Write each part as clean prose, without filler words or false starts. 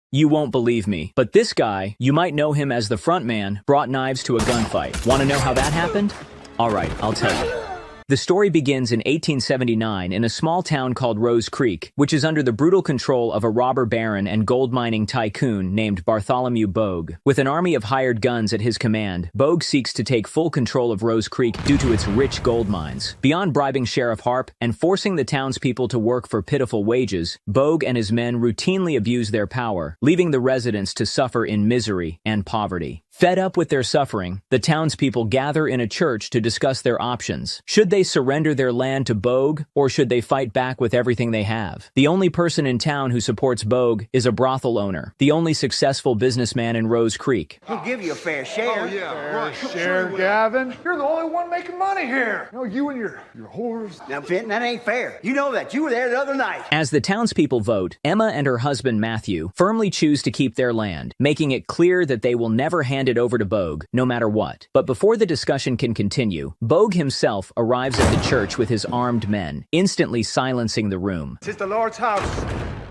You won't believe me, but this guy, you might know him as the front man, brought knives to a gunfight. Want to know how that happened? Alright, I'll tell you. The story begins in 1879 in a small town called Rose Creek, which is under the brutal control of a robber baron and gold mining tycoon named Bartholomew Bogue. With an army of hired guns at his command, Bogue seeks to take full control of Rose Creek due to its rich gold mines. Beyond bribing Sheriff Harpe and forcing the townspeople to work for pitiful wages, Bogue and his men routinely abuse their power, leaving the residents to suffer in misery and poverty. Fed up with their suffering, the townspeople gather in a church to discuss their options. Should they surrender their land to Bogue, or should they fight back with everything they have? The only person in town who supports Bogue is a brothel owner, the only successful businessman in Rose Creek. He'll give you a fair share. Oh, yeah, right. Share, Gavin. You're the only one making money here. No, you and your whores. Now, Vinton, that ain't fair. You know that. You were there the other night. As the townspeople vote, Emma and her husband Matthew firmly choose to keep their land, making it clear that they will never hand it over to Bogue, no matter what. But before the discussion can continue, Bogue himself arrives at the church with his armed men, instantly silencing the room. Tis the Lord's house.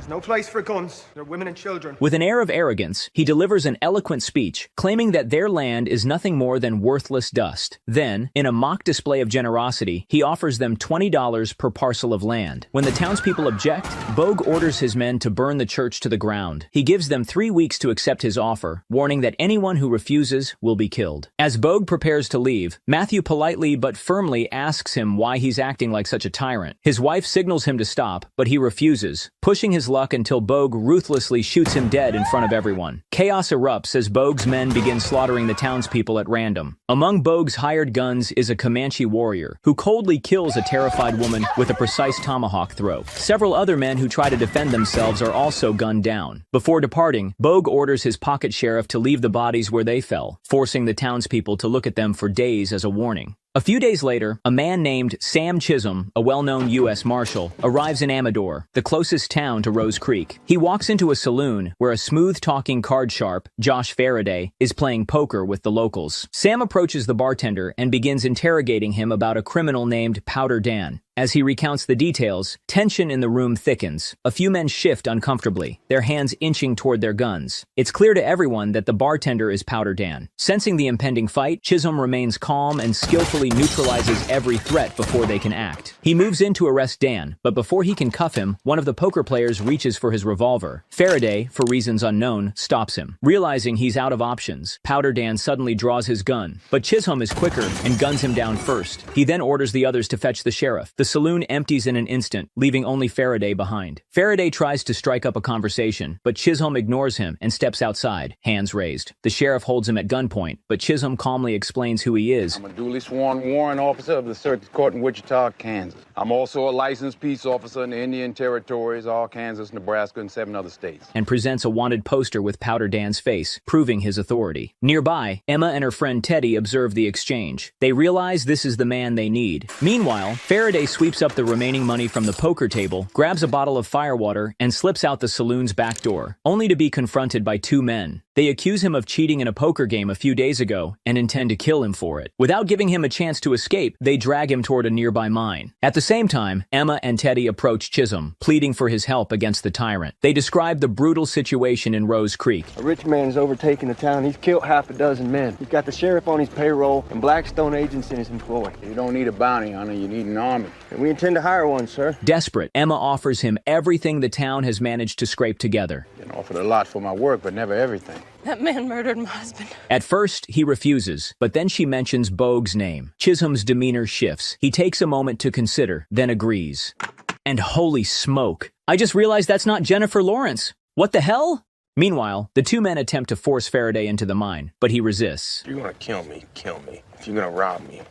There's no place for guns. There are women and children. With an air of arrogance, he delivers an eloquent speech, claiming that their land is nothing more than worthless dust. Then, in a mock display of generosity, he offers them $20 per parcel of land. When the townspeople object, Bogue orders his men to burn the church to the ground. He gives them 3 weeks to accept his offer, warning that anyone who refuses will be killed. As Bogue prepares to leave, Matthew politely but firmly asks him why he's acting like such a tyrant. His wife signals him to stop, but he refuses, pushing his luck until Bogue ruthlessly shoots him dead in front of everyone. Chaos erupts as Bogue's men begin slaughtering the townspeople at random. Among Bogue's hired guns is a Comanche warrior, who coldly kills a terrified woman with a precise tomahawk throw. Several other men who try to defend themselves are also gunned down. Before departing, Bogue orders his pocket sheriff to leave the bodies where they fell, forcing the townspeople to look at them for days as a warning. A few days later, a man named Sam Chisholm, a well-known U.S. Marshal, arrives in Amador, the closest town to Rose Creek. He walks into a saloon where a smooth-talking card sharp, Josh Faraday, is playing poker with the locals. Sam approaches the bartender and begins interrogating him about a criminal named Powder Dan. As he recounts the details, tension in the room thickens. A few men shift uncomfortably, their hands inching toward their guns. It's clear to everyone that the bartender is Powder Dan. Sensing the impending fight, Chisholm remains calm and skillfully neutralizes every threat before they can act. He moves in to arrest Dan, but before he can cuff him, one of the poker players reaches for his revolver. Faraday, for reasons unknown, stops him. Realizing he's out of options, Powder Dan suddenly draws his gun, but Chisholm is quicker and guns him down first. He then orders the others to fetch the sheriff. The saloon empties in an instant, leaving only Faraday behind. Faraday tries to strike up a conversation, but Chisholm ignores him and steps outside, hands raised. The sheriff holds him at gunpoint, but Chisholm calmly explains who he is. I'm a duly sworn warrant officer of the Circuit Court in Wichita, Kansas. I'm also a licensed peace officer in the Indian Territories, all Kansas, Nebraska, and 7 other states. And presents a wanted poster with Powder Dan's face, proving his authority. Nearby, Emma and her friend Teddy observe the exchange. They realize this is the man they need. Meanwhile, Faraday sweeps up the remaining money from the poker table, grabs a bottle of firewater, and slips out the saloon's back door, only to be confronted by 2 men. They accuse him of cheating in a poker game a few days ago and intend to kill him for it. Without giving him a chance to escape, they drag him toward a nearby mine. At the same time, Emma and Teddy approach Chisholm, pleading for his help against the tyrant. They describe the brutal situation in Rose Creek. A rich man has overtaken the town. He's killed half a dozen men. He's got the sheriff on his payroll and Blackstone agents in his employ. You don't need a bounty hunter, you need an army. And we intend to hire one, sir. Desperate, Emma offers him everything the town has managed to scrape together. Been offered a lot for my work, but never everything. That man murdered my husband. At first, he refuses, but then she mentions Bogue's name. Chisholm's demeanor shifts. He takes a moment to consider, then agrees. And holy smoke, I just realized that's not Jennifer Lawrence. What the hell? Meanwhile, the 2 men attempt to force Faraday into the mine, but he resists. If you're gonna kill me, kill me. If you're gonna rob me,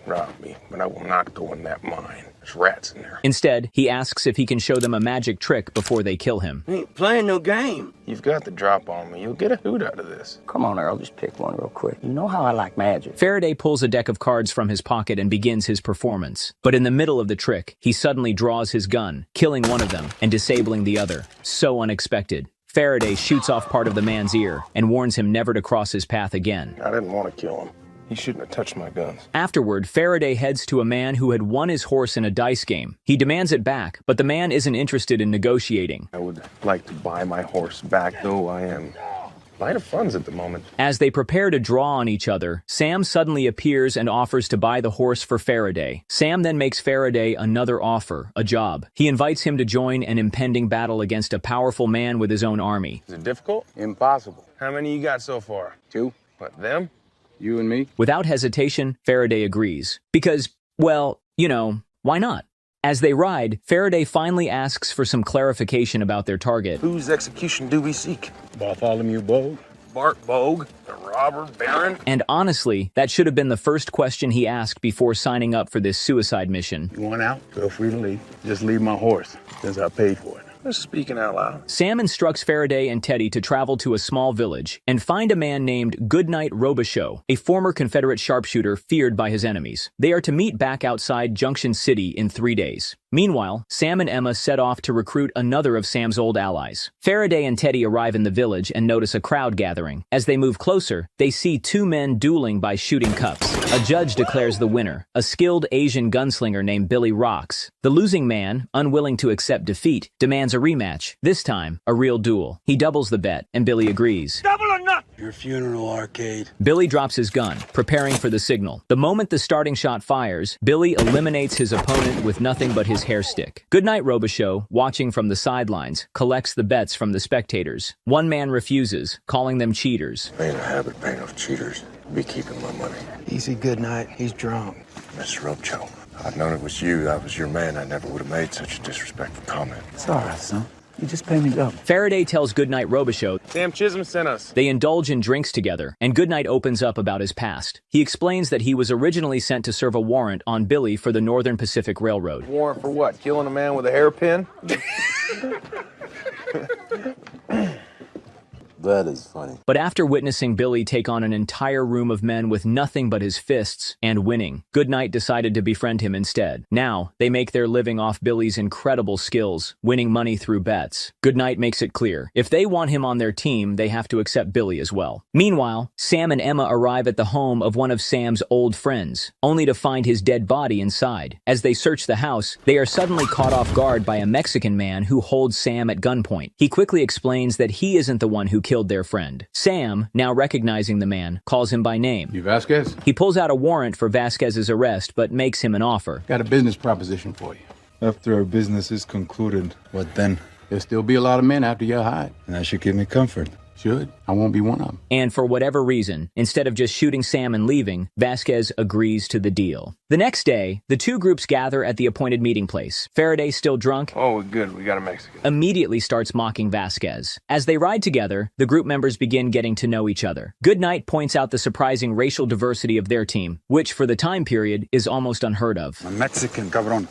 but I will not go in that mine. There's rats in there. Instead, he asks if he can show them a magic trick before they kill him. We ain't playing no game. You've got the drop on me. You'll get a hoot out of this. Come on, Earl, just pick one real quick. You know how I like magic. Faraday pulls a deck of cards from his pocket and begins his performance. But in the middle of the trick, he suddenly draws his gun, killing one of them and disabling the other. So unexpected. Faraday shoots off part of the man's ear and warns him never to cross his path again. I didn't want to kill him. He shouldn't have touched my guns. Afterward, Faraday heads to a man who had won his horse in a dice game. He demands it back, but the man isn't interested in negotiating. I would like to buy my horse back, though I am light of funds at the moment. As they prepare to draw on each other, Sam suddenly appears and offers to buy the horse for Faraday. Sam then makes Faraday another offer, a job. He invites him to join an impending battle against a powerful man with his own army. Is it difficult? Impossible. How many you got so far? 2. What, them? You and me? Without hesitation, Faraday agrees. Because, well, why not? As they ride, Faraday finally asks for some clarification about their target. Whose execution do we seek? Bartholomew Bogue? Bart Bogue, the robber baron? And honestly, that should have been the first question he asked before signing up for this suicide mission. You want out? Feel free to leave. Just leave my horse, since I paid for it. Just speaking out loud. Sam instructs Faraday and Teddy to travel to a small village and find a man named Goodnight Robicheaux, a former Confederate sharpshooter feared by his enemies. They are to meet back outside Junction City in 3 days. Meanwhile, Sam and Emma set off to recruit another of Sam's old allies. Faraday and Teddy arrive in the village and notice a crowd gathering. As they move closer, they see 2 men dueling by shooting cups. A judge declares the winner, a skilled Asian gunslinger named Billy Rocks. The losing man, unwilling to accept defeat, demands a rematch, this time a real duel. He doubles the bet, and Billy agrees. Double or nothing! Your funeral arcade. Billy drops his gun, preparing for the signal. The moment the starting shot fires, Billy eliminates his opponent with nothing but his hair stick. Goodnight Robicheaux, watching from the sidelines, collects the bets from the spectators. One man refuses, calling them cheaters. Made a habit paying off cheaters. Be keeping my money. Easy, Goodnight. He's drunk. Mr. Robicheaux, I'd known it was you. I was your man. I never would have made such a disrespectful comment. It's all right, son. You just pay me double. Faraday tells Goodnight Robicheaux Sam Chisholm sent us. they indulge in drinks together, and Goodnight opens up about his past. He explains that he was originally sent to serve a warrant on Billy for the Northern Pacific Railroad. Warrant for what? Killing a man with a hairpin? That is funny. But after witnessing Billy take on an entire room of men with nothing but his fists and winning, Goodnight decided to befriend him instead. Now, they make their living off Billy's incredible skills, winning money through bets. Goodnight makes it clear, if they want him on their team, they have to accept Billy as well. Meanwhile, Sam and Emma arrive at the home of one of Sam's old friends, only to find his dead body inside. As they search the house, they are suddenly caught off guard by a Mexican man who holds Sam at gunpoint. He quickly explains that he isn't the one who killed their friend. Sam, now recognizing the man, calls him by name. You Vasquez? He pulls out a warrant for Vasquez's arrest, but makes him an offer. Got a business proposition for you. After our business is concluded, what then? There'll still be a lot of men after your hide. And that should give me comfort. Should. I won't be one of them. And for whatever reason, instead of just shooting Sam and leaving, Vasquez agrees to the deal. The next day, the 2 groups gather at the appointed meeting place. Faraday, still drunk, Oh, good. We got a Mexican. immediately starts mocking Vasquez. As they ride together, the group members begin getting to know each other. Goodnight points out the surprising racial diversity of their team, which for the time period is almost unheard of. I'm Mexican, cabron.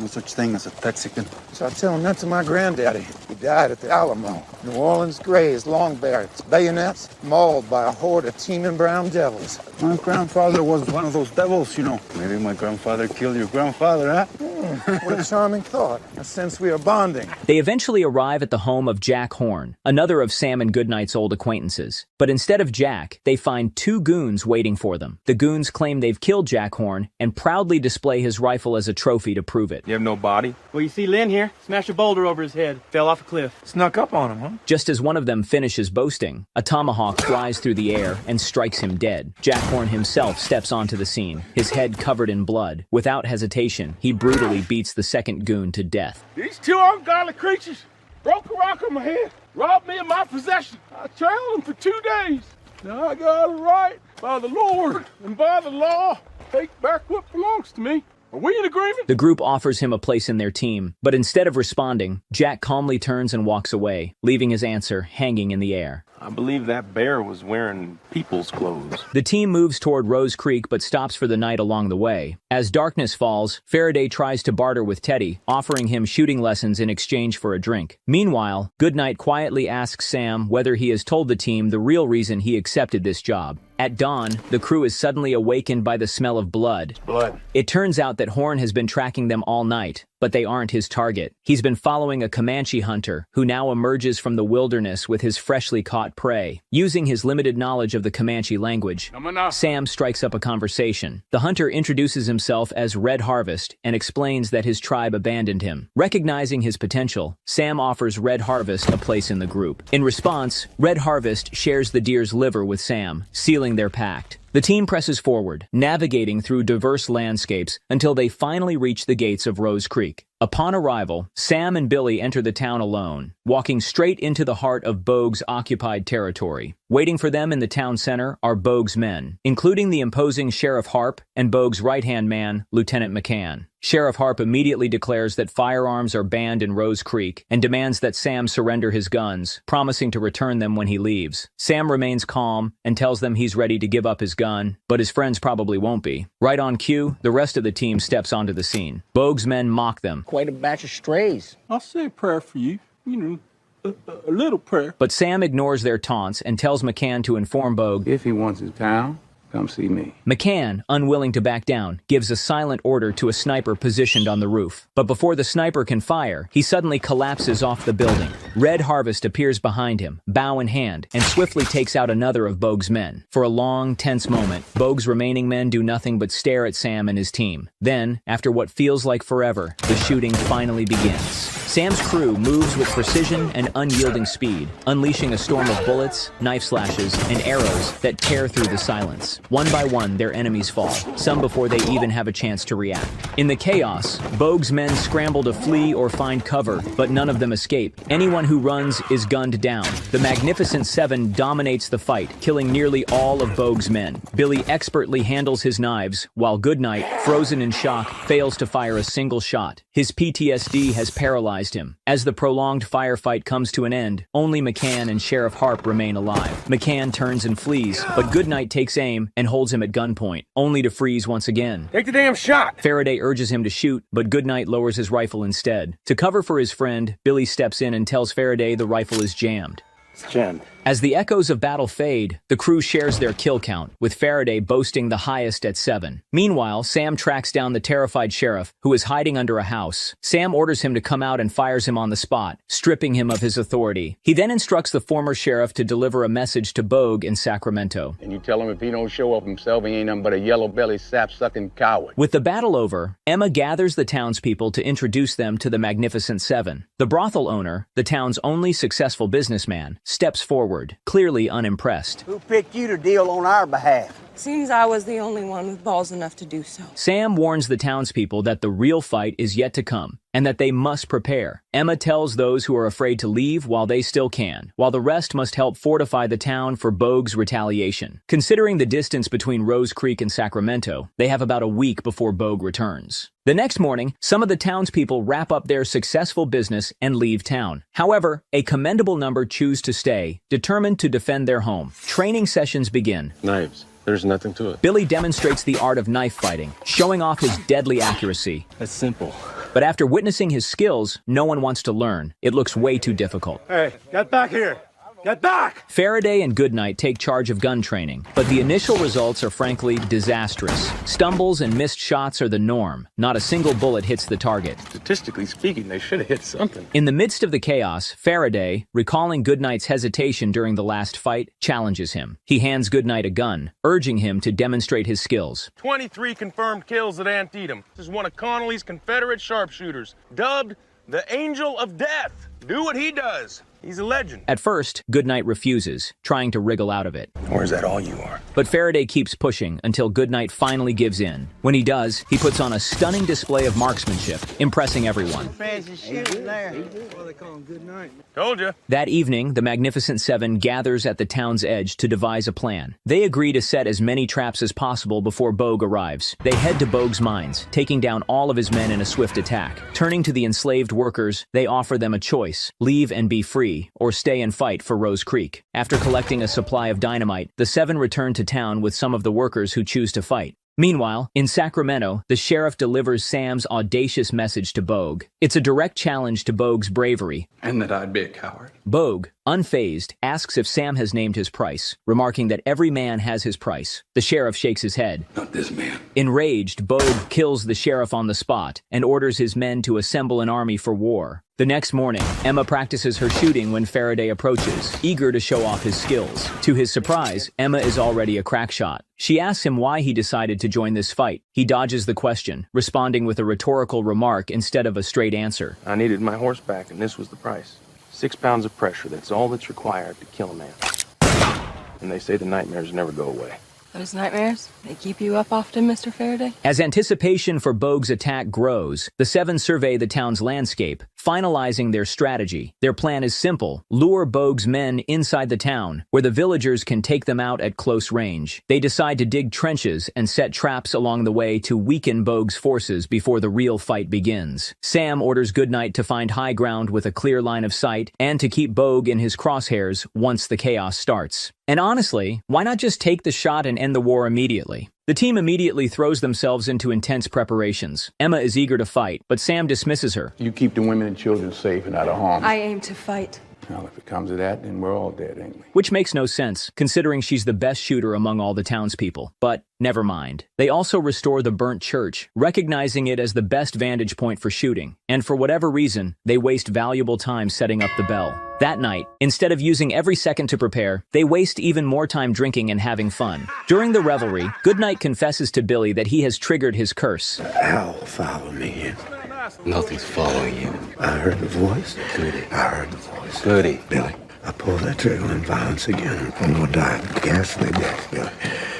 No such thing as a Texican. So I tell him that to my granddaddy. He died at the Alamo. New Orleans grays, long barracks, bayonets, mauled by a horde of teeming brown devils. My grandfather was one of those devils, you know. Maybe my grandfather killed your grandfather, huh? What a charming thought. Since we are bonding. They eventually arrive at the home of Jack Horne, another of Sam and Goodnight's old acquaintances. But instead of Jack, they find 2 goons waiting for them. The goons claim they've killed Jack Horne and proudly display his rifle as a trophy to prove it. You have no body? Well, you see Lynn here? Smashed a boulder over his head. Fell off a cliff. Snuck up on him, huh? Just as one of them finishes boasting, a tomahawk flies through the air and strikes him dead. Jack Horne himself steps onto the scene, his head covered in blood. Without hesitation, he brutally beats the second goon to death. These 2 ungodly creatures broke a rock on my head, robbed me of my possession. I trailed them for 2 days. Now I got a right by the Lord and by the law. Take back what belongs to me. Are we in agreement? The group offers him a place in their team, but instead of responding, Jack calmly turns and walks away, leaving his answer hanging in the air. I believe that bear was wearing people's clothes. The team moves toward Rose Creek but stops for the night along the way. As darkness falls, Faraday tries to barter with Teddy, offering him shooting lessons in exchange for a drink. Meanwhile, Goodnight quietly asks Sam whether he has told the team the real reason he accepted this job. At dawn, the crew is suddenly awakened by the smell of blood. Blood. It turns out that Horne has been tracking them all night. but they aren't his target. He's been following a Comanche hunter who now emerges from the wilderness with his freshly caught prey. Using his limited knowledge of the Comanche language, Sam strikes up a conversation. The hunter introduces himself as Red Harvest and explains that his tribe abandoned him. Recognizing his potential, Sam offers Red Harvest a place in the group. In response, Red Harvest shares the deer's liver with Sam, sealing their pact. The team presses forward, navigating through diverse landscapes until they finally reach the gates of Rose Creek. Upon arrival, Sam and Billy enter the town alone, walking straight into the heart of Bogue's occupied territory. Waiting for them in the town center are Bogue's men, including the imposing Sheriff Harpe and Bogue's right-hand man, Lieutenant McCann. Sheriff Harpe immediately declares that firearms are banned in Rose Creek and demands that Sam surrender his guns, promising to return them when he leaves. Sam remains calm and tells them he's ready to give up his gun, but his friends probably won't be. Right on cue, the rest of the team steps onto the scene. Bogue's men mock them. Quite a batch of strays. I'll say a prayer for you. You know, a little prayer. But Sam ignores their taunts and tells McCann to inform Bogue If he wants his town, come see me. McCann, unwilling to back down, gives a silent order to a sniper positioned on the roof. But before the sniper can fire, he suddenly collapses off the building. Red Harvest appears behind him, bow in hand, and swiftly takes out another of Bogue's men. For a long, tense moment, Bogue's remaining men do nothing but stare at Sam and his team. Then, after what feels like forever, the shooting finally begins. Sam's crew moves with precision and unyielding speed, unleashing a storm of bullets, knife slashes, and arrows that tear through the silence. One by one, their enemies fall, some before they even have a chance to react. In the chaos, Bogue's men scramble to flee or find cover, but none of them escape. Anyone who runs is gunned down. The Magnificent Seven dominates the fight, killing nearly all of Bogue's men. Billy expertly handles his knives, while Goodnight, frozen in shock, fails to fire a single shot. His PTSD has paralyzed him. As the prolonged firefight comes to an end, only McCann and Sheriff Harpe remain alive. McCann turns and flees, but Goodnight takes aim and holds him at gunpoint, only to freeze once again. Take the damn shot! Faraday urges him to shoot, but Goodnight lowers his rifle instead. To cover for his friend, Billy steps in and tells Faraday the rifle is jammed. It's jammed. As the echoes of battle fade, the crew shares their kill count, with Faraday boasting the highest at 7. Meanwhile, Sam tracks down the terrified sheriff, who is hiding under a house. Sam orders him to come out and fires him on the spot, stripping him of his authority. He then instructs the former sheriff to deliver a message to Bogue in Sacramento. And you tell him if he don't show up himself, he ain't nothing but a yellow-bellied, sap-sucking coward. With the battle over, Emma gathers the townspeople to introduce them to the Magnificent Seven. The brothel owner, the town's only successful businessman, steps forward, clearly unimpressed. Who picked you to deal on our behalf? Seems I was the only one with balls enough to do so. Sam warns the townspeople that the real fight is yet to come, and that they must prepare. Emma tells those who are afraid to leave while they still can, while the rest must help fortify the town for Bogue's retaliation. Considering the distance between Rose Creek and Sacramento, they have about a week before Bogue returns. The next morning, some of the townspeople wrap up their successful business and leave town. However, a commendable number choose to stay, determined to defend their home. Training sessions begin. Knives. There's nothing to it. Billy demonstrates the art of knife fighting, showing off his deadly accuracy. That's simple. But after witnessing his skills, no one wants to learn. It looks way too difficult. Hey, get back here! Get back! Faraday and Goodnight take charge of gun training, but the initial results are frankly disastrous. Stumbles and missed shots are the norm. Not a single bullet hits the target. Statistically speaking, they should have hit something. In the midst of the chaos, Faraday, recalling Goodnight's hesitation during the last fight, challenges him. He hands Goodnight a gun, urging him to demonstrate his skills. 23 confirmed kills at Antietam. This is one of Connolly's Confederate sharpshooters, dubbed the Angel of Death. Do what he does. He's a legend. At first, Goodnight refuses, trying to wriggle out of it. Or is that all you are? But Faraday keeps pushing until Goodnight finally gives in. When he does, he puts on a stunning display of marksmanship, impressing everyone. Fancy shooting there. Told you. That evening, the Magnificent Seven gathers at the town's edge to devise a plan. They agree to set as many traps as possible before Bogue arrives. They head to Bogue's mines, taking down all of his men in a swift attack. Turning to the enslaved workers, they offer them a choice: leave and be free, or stay and fight for Rose Creek. After collecting a supply of dynamite, the Seven return to town with some of the workers who choose to fight. Meanwhile, in Sacramento, the sheriff delivers Sam's audacious message to Bogue. It's a direct challenge to Bogue's bravery. And that I'd be a coward. Bogue, unfazed, asks if Sam has named his price, remarking that every man has his price. The sheriff shakes his head. Not this man. Enraged, Bogue kills the sheriff on the spot and orders his men to assemble an army for war. The next morning, Emma practices her shooting when Faraday approaches, eager to show off his skills. To his surprise, Emma is already a crack shot. She asks him why he decided to join this fight. He dodges the question, responding with a rhetorical remark instead of a straight answer. I needed my horse back, and this was the price. 6 pounds of pressure, that's all that's required to kill a man. And they say the nightmares never go away. Those nightmares, they keep you up often, Mr. Faraday? As anticipation for Bogue's attack grows, the 7 survey the town's landscape, finalizing their strategy. Their plan is simple: lure Bogue's men inside the town, where the villagers can take them out at close range. They decide to dig trenches and set traps along the way to weaken Bogue's forces before the real fight begins. Sam orders Goodnight to find high ground with a clear line of sight and to keep Bogue in his crosshairs once the chaos starts. And honestly, why not just take the shot and end the war immediately? The team immediately throws themselves into intense preparations. Emma is eager to fight, but Sam dismisses her. You keep the women and children safe and out of harm. I aim to fight. Well, if it comes to that, then we're all dead, ain't we? Which makes no sense, considering she's the best shooter among all the townspeople. But never mind. They also restore the burnt church, recognizing it as the best vantage point for shooting. And for whatever reason, they waste valuable time setting up the bell. That night, instead of using every second to prepare, they waste even more time drinking and having fun. During the revelry, Goodnight confesses to Billy that he has triggered his curse. Owl followed me in. Nothing's following you. I heard the voice. Goody. I heard the voice. Goody. Billy, I pulled that trigger in violence again. I'm gonna die a ghastly death, Billy.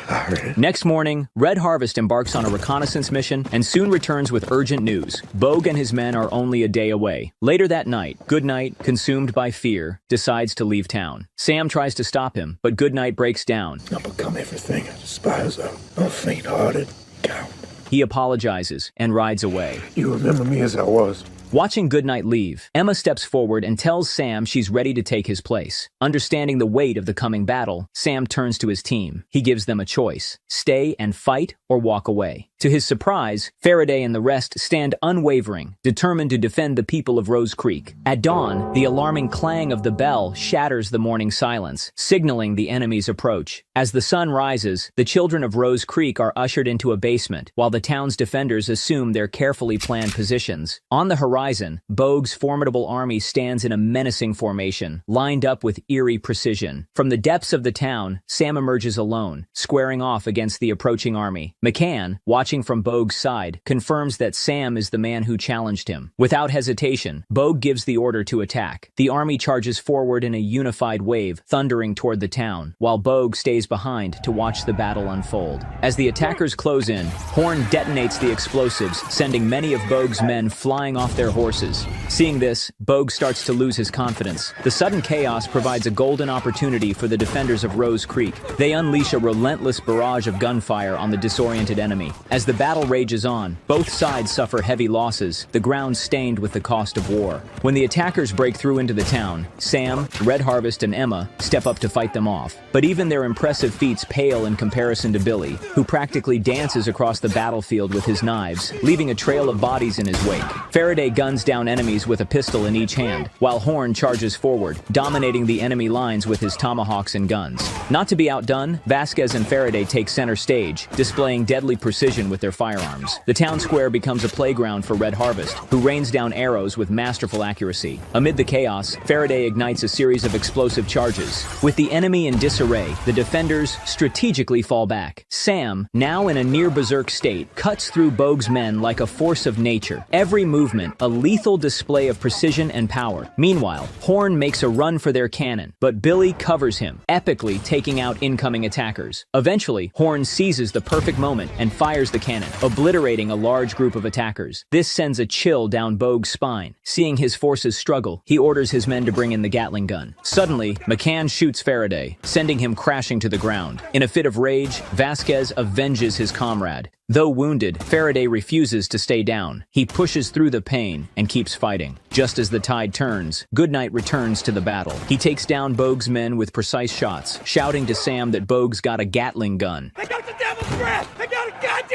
I heard it. Next morning, Red Harvest embarks on a reconnaissance mission and soon returns with urgent news. Bogue and his men are only a day away. Later that night, Goodnight, consumed by fear, decides to leave town. Sam tries to stop him, but Goodnight breaks down. I've become everything I despise. I'm a faint-hearted coward. He apologizes and rides away. You remember me as I was. Watching Goodnight leave, Emma steps forward and tells Sam she's ready to take his place. Understanding the weight of the coming battle, Sam turns to his team. He gives them a choice: stay and fight or walk away. To his surprise, Faraday and the rest stand unwavering, determined to defend the people of Rose Creek. At dawn, the alarming clang of the bell shatters the morning silence, signaling the enemy's approach. As the sun rises, the children of Rose Creek are ushered into a basement, while the town's defenders assume their carefully planned positions. On the horizon, Bogue's formidable army stands in a menacing formation, lined up with eerie precision. From the depths of the town, Sam emerges alone, squaring off against the approaching army. McCann, watching from Bogue's side, confirms that Sam is the man who challenged him. Without hesitation, Bogue gives the order to attack. The army charges forward in a unified wave, thundering toward the town, while Bogue stays behind to watch the battle unfold. As the attackers close in, Horne detonates the explosives, sending many of Bogue's men flying off their horses. Seeing this, Bogue starts to lose his confidence. The sudden chaos provides a golden opportunity for the defenders of Rose Creek. They unleash a relentless barrage of gunfire on the disoriented enemy. As the battle rages on, both sides suffer heavy losses, the ground stained with the cost of war. When the attackers break through into the town, Sam, Red Harvest, and Emma step up to fight them off. But even their impressive feats pale in comparison to Billy, who practically dances across the battlefield with his knives, leaving a trail of bodies in his wake. Faraday guns down enemies with a pistol in each hand, while Horne charges forward, dominating the enemy lines with his tomahawks and guns. Not to be outdone, Vasquez and Faraday take center stage, displaying deadly precision with their firearms. The town square becomes a playground for Red Harvest, who rains down arrows with masterful accuracy. Amid the chaos, Faraday ignites a series of explosive charges. With the enemy in disarray, the defenders strategically fall back. Sam, now in a near-berserk state, cuts through Bogue's men like a force of nature. Every movement, a lethal display of precision and power. Meanwhile, Horne makes a run for their cannon, but Billy covers him, epically taking out incoming attackers. Eventually, Horne seizes the perfect moment and fires the cannon, obliterating a large group of attackers. This sends a chill down Bogue's spine. Seeing his forces struggle, he orders his men to bring in the Gatling gun. Suddenly, McCann shoots Faraday, sending him crashing to the ground. In a fit of rage, Vasquez avenges his comrade. Though wounded, Faraday refuses to stay down. He pushes through the pain and keeps fighting. Just as the tide turns, Goodnight returns to the battle. He takes down Bogue's men with precise shots, shouting to Sam that Bogue's got a Gatling gun. I got the devil's breath! I got a goddamn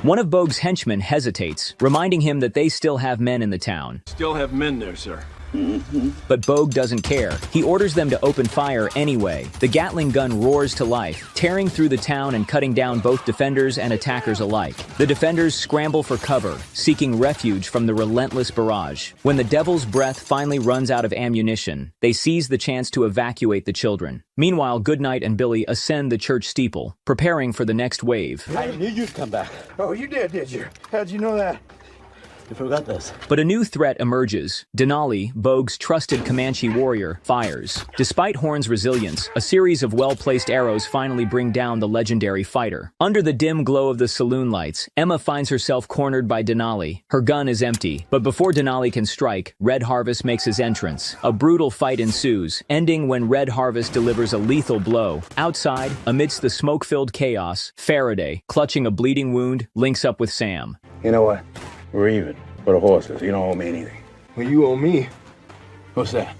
One of Bogue's henchmen hesitates, reminding him that they still have men in the town. Still have men there, sir. But Bogue doesn't care. He orders them to open fire anyway. The Gatling gun roars to life, tearing through the town and cutting down both defenders and attackers alike. The defenders scramble for cover, seeking refuge from the relentless barrage. When the Devil's Breath finally runs out of ammunition, they seize the chance to evacuate the children. Meanwhile, Goodnight and Billy ascend the church steeple, preparing for the next wave. I knew you'd come back. Oh, you did you? How'd you know that? You forgot this. But a new threat emerges. Denali, Bogue's trusted Comanche warrior, fires. Despite Horne's resilience, a series of well-placed arrows finally bring down the legendary fighter. Under the dim glow of the saloon lights, Emma finds herself cornered by Denali. Her gun is empty, but before Denali can strike, Red Harvest makes his entrance. A brutal fight ensues, ending when Red Harvest delivers a lethal blow. Outside, amidst the smoke-filled chaos, Faraday, clutching a bleeding wound, links up with Sam. You know what? We're even for the horses. You don't owe me anything. Well, you owe me What's that?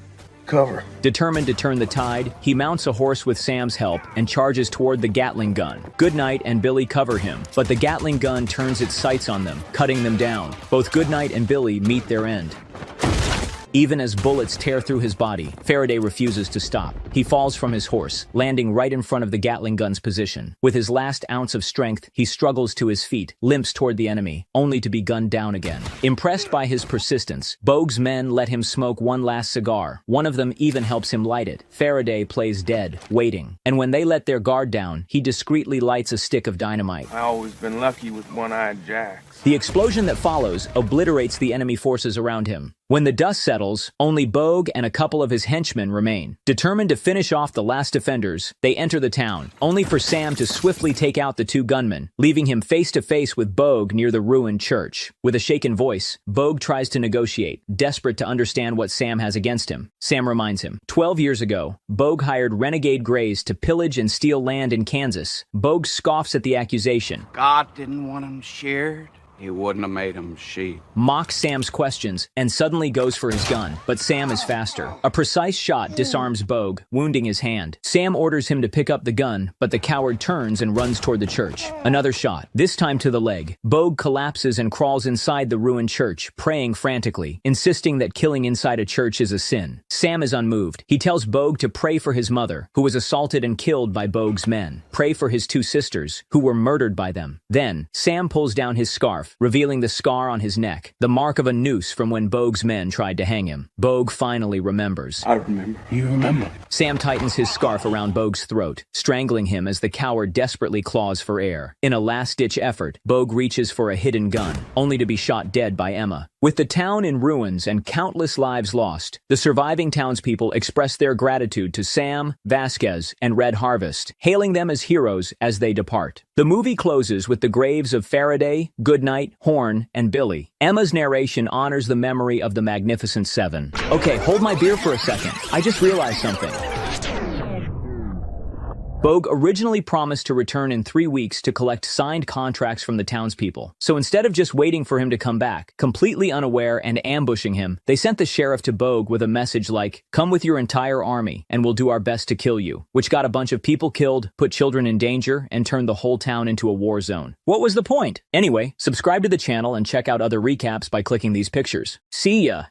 cover. Determined to turn the tide, he mounts a horse with Sam's help and charges toward the Gatling gun. Goodnight and Billy cover him, but the Gatling gun turns its sights on them, cutting them down. Both Goodnight and Billy meet their end. Even as bullets tear through his body, Faraday refuses to stop. He falls from his horse, landing right in front of the Gatling gun's position. With his last ounce of strength, he struggles to his feet, limps toward the enemy, only to be gunned down again. Impressed by his persistence, Bogue's men let him smoke one last cigar. One of them even helps him light it. Faraday plays dead, waiting. And when they let their guard down, he discreetly lights a stick of dynamite. I always been lucky with one-eyed jacks. The explosion that follows obliterates the enemy forces around him. When the dust settles, only Bogue and a couple of his henchmen remain. Determined to finish off the last defenders, they enter the town, only for Sam to swiftly take out the two gunmen, leaving him face to face with Bogue near the ruined church. With a shaken voice, Bogue tries to negotiate, desperate to understand what Sam has against him. Sam reminds him, 12 years ago, Bogue hired renegade Greys to pillage and steal land in Kansas. Bogue scoffs at the accusation. God didn't want them shared. He wouldn't have made them sheep. Mocks Sam's questions and suddenly goes for his gun, but Sam is faster. A precise shot disarms Bogue, wounding his hand. Sam orders him to pick up the gun, but the coward turns and runs toward the church. Another shot, this time to the leg. Bogue collapses and crawls inside the ruined church, praying frantically, insisting that killing inside a church is a sin. Sam is unmoved. He tells Bogue to pray for his mother, who was assaulted and killed by Bogue's men. Pray for his two sisters, who were murdered by them. Then, Sam pulls down his scarf, revealing the scar on his neck, the mark of a noose from when Bogue's men tried to hang him. Bogue finally remembers. I remember. You remember? Sam tightens his scarf around Bogue's throat, strangling him as the coward desperately claws for air. In a last-ditch effort, Bogue reaches for a hidden gun, only to be shot dead by Emma. With the town in ruins and countless lives lost, the surviving townspeople express their gratitude to Sam, Vasquez, and Red Harvest, hailing them as heroes as they depart. The movie closes with the graves of Faraday, Goodnight, Horne, and Billy. Emma's narration honors the memory of the Magnificent Seven. Okay, hold my beer for a second. I just realized something. Bogue originally promised to return in 3 weeks to collect signed contracts from the townspeople. So instead of just waiting for him to come back, completely unaware and ambushing him, they sent the sheriff to Bogue with a message like, "Come with your entire army, and we'll do our best to kill you," which got a bunch of people killed, put children in danger, and turned the whole town into a war zone. What was the point? Anyway, subscribe to the channel and check out other recaps by clicking these pictures. See ya!